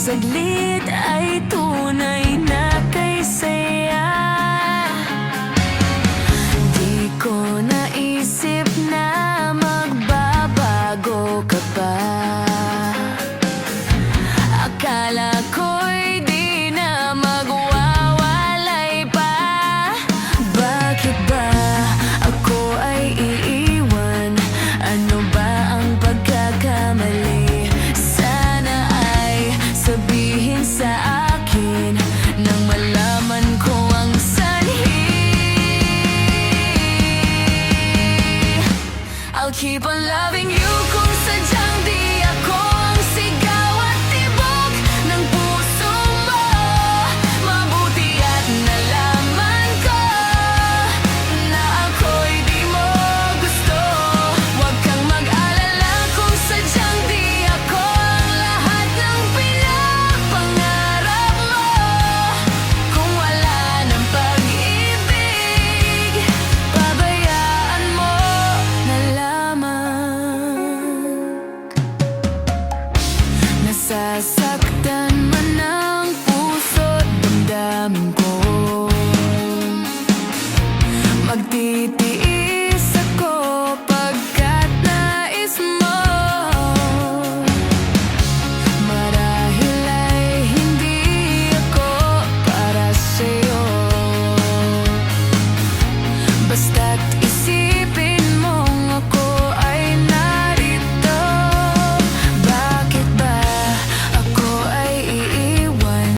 saglit ay tunay na kay saya. Di ko naisip na magbabago ka pa. Akala ko'y di na magwawalay pa. Bakit ba ako ay iiwan? Ano ba ang pagkakamali? Sana ay sabihin sa akin nang malaman ko ang sanhi. I'll keep on loving you kung sadyang di ako ang sigaw at tibok ng puso mo. Mabuti at nalaman ko na ako'y di mo gusto. Huwag kang mag-alala kung sadyang di ako ang lahat ng pinapangarap mo. Kung wala ng pag-ibig, pabayaan mo na lamang. Nasasaktan man ang puso't damdamin ko, magtitiis ako pagkat nais mo. Marahil ay hindi ako para sa'yo, basta't